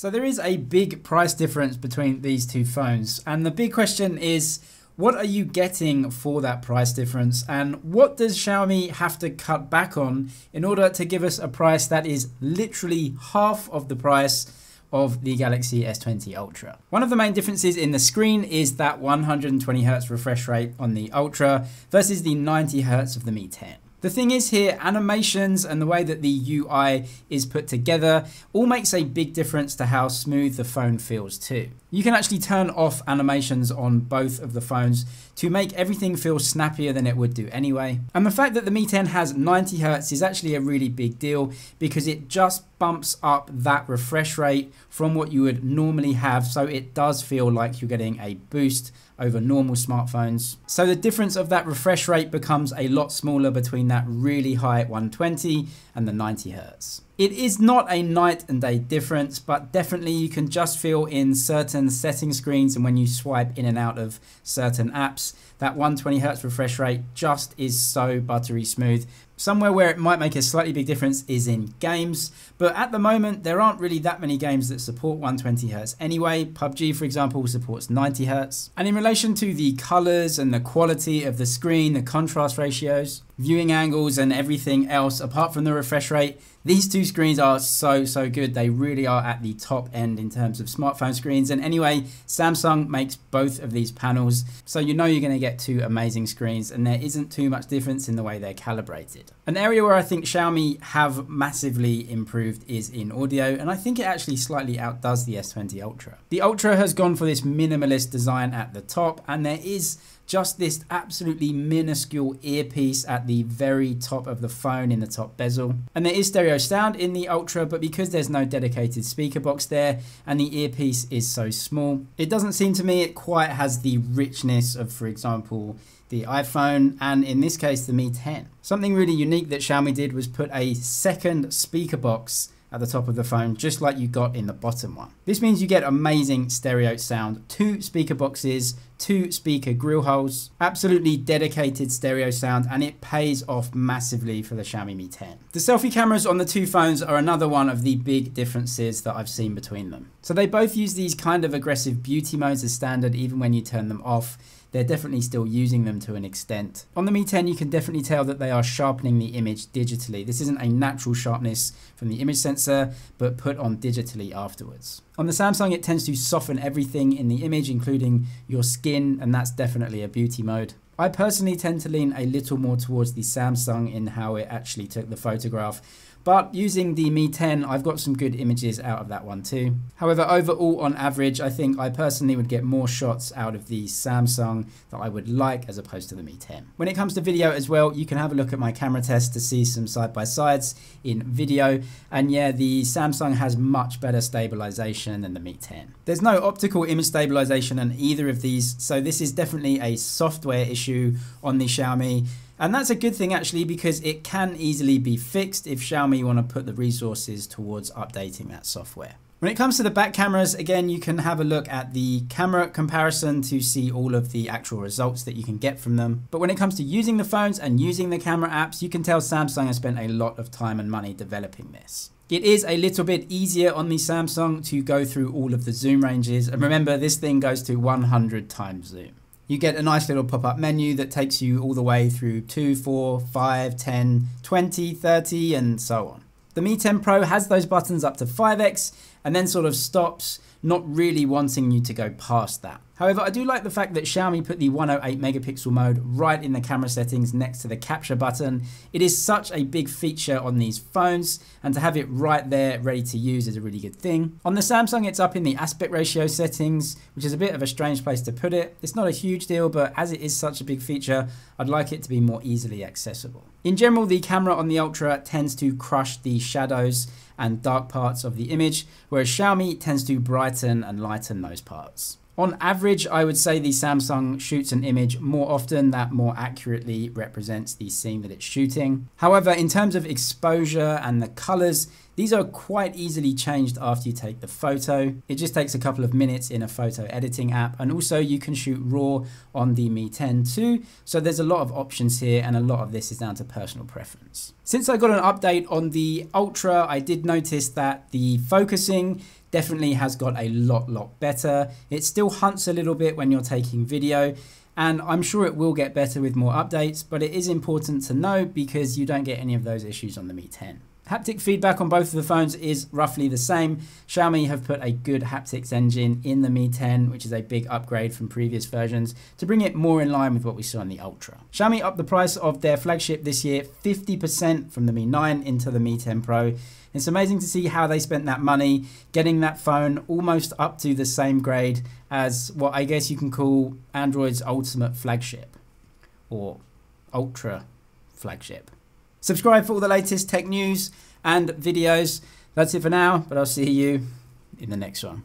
So there is a big price difference between these two phones, and the big question is, what are you getting for that price difference, and what does Xiaomi have to cut back on in order to give us a price that is literally half of the price of the Galaxy S20 Ultra? One of the main differences in the screen is that 120Hz refresh rate on the Ultra versus the 90Hz of the Mi 10. The thing is here, animations and the way that the UI is put together all makes a big difference to how smooth the phone feels too. You can actually turn off animations on both of the phones to make everything feel snappier than it would do anyway. And the fact that the Mi 10 has 90Hz is actually a really big deal because it just bumps up that refresh rate from what you would normally have, so it does feel like you're getting a boost over normal smartphones. So the difference of that refresh rate becomes a lot smaller between that really high 120 and the 90Hz. It is not a night and day difference, but definitely you can just feel in certain setting screens and when you swipe in and out of certain apps, that 120Hz refresh rate just is so buttery smooth. Somewhere where it might make a slightly big difference is in games, but at the moment there aren't really that many games that support 120Hz anyway. PUBG, for example, supports 90Hz. And in relation to the colors and the quality of the screen, the contrast ratios, viewing angles and everything else apart from the refresh rate, these two screens are so good. They really are at the top end in terms of smartphone screens. And anyway, Samsung makes both of these panels, so you know you're going to get two amazing screens, and there isn't too much difference in the way they're calibrated. An area where I think Xiaomi have massively improved is in audio, and I think it actually slightly outdoes the S20 Ultra. The Ultra has gone for this minimalist design at the top, and there is just this absolutely minuscule earpiece at the very top of the phone in the top bezel. And there is stereo sound in the Ultra, but because there's no dedicated speaker box there and the earpiece is so small, it doesn't seem to me it quite has the richness of, for example, the iPhone, and in this case, the Mi 10. Something really unique that Xiaomi did was put a second speaker box at the top of the phone, just like you got in the bottom one. This means you get amazing stereo sound, two speaker boxes, two speaker grill holes, absolutely dedicated stereo sound, and it pays off massively for the Xiaomi Mi 10. The selfie cameras on the two phones are another one of the big differences that I've seen between them. So they both use these kind of aggressive beauty modes as standard, even when you turn them off. They're definitely still using them to an extent. On the Mi 10, you can definitely tell that they are sharpening the image digitally. This isn't a natural sharpness from the image sensor, but put on digitally afterwards. On the Samsung, it tends to soften everything in the image, including your skin, and that's definitely a beauty mode. I personally tend to lean a little more towards the Samsung in how it actually took the photograph, but using the Mi 10, I've got some good images out of that one too. However, overall, on average, I think I personally would get more shots out of the Samsung that I would like as opposed to the Mi 10. When it comes to video as well, you can have a look at my camera test to see some side-by-sides in video. And yeah, the Samsung has much better stabilization than the Mi 10. There's no optical image stabilization on either of these, so this is definitely a software issue on the Xiaomi. And that's a good thing actually, because it can easily be fixed if Xiaomi want to put the resources towards updating that software. When it comes to the back cameras, again, you can have a look at the camera comparison to see all of the actual results that you can get from them. But when it comes to using the phones and using the camera apps, you can tell Samsung has spent a lot of time and money developing this. It is a little bit easier on the Samsung to go through all of the zoom ranges. And remember, this thing goes to 100 times zoom. You get a nice little pop-up menu that takes you all the way through 2, 4, 5, 10, 20, 30, and so on. The Mi 10 Pro has those buttons up to 5x and then sort of stops, not really wanting you to go past that. However, I do like the fact that Xiaomi put the 108 megapixel mode right in the camera settings next to the capture button. It is such a big feature on these phones, and to have it right there ready to use is a really good thing. On the Samsung, it's up in the aspect ratio settings, which is a bit of a strange place to put it. It's not a huge deal, but as it is such a big feature, I'd like it to be more easily accessible. In general, the camera on the Ultra tends to crush the shadows and dark parts of the image, whereas Xiaomi tends to brighten and lighten those parts. On average, I would say the Samsung shoots an image more often that more accurately represents the scene that it's shooting. However, in terms of exposure and the colors, these are quite easily changed after you take the photo. It just takes a couple of minutes in a photo editing app, and also you can shoot RAW on the Mi 10 too. So there's a lot of options here, and a lot of this is down to personal preference. Since I got an update on the Ultra, I did notice that the focusing definitely has got a lot better. It still hunts a little bit when you're taking video, and I'm sure it will get better with more updates, but it is important to know because you don't get any of those issues on the Mi 10. Haptic feedback on both of the phones is roughly the same. Xiaomi have put a good haptics engine in the Mi 10, which is a big upgrade from previous versions, to bring it more in line with what we saw in the Ultra. Xiaomi upped the price of their flagship this year 50% from the Mi 9 into the Mi 10 Pro. It's amazing to see how they spent that money, getting that phone almost up to the same grade as what I guess you can call Android's ultimate flagship, or Ultra flagship. Subscribe for all the latest tech news and videos. That's it for now, but I'll see you in the next one.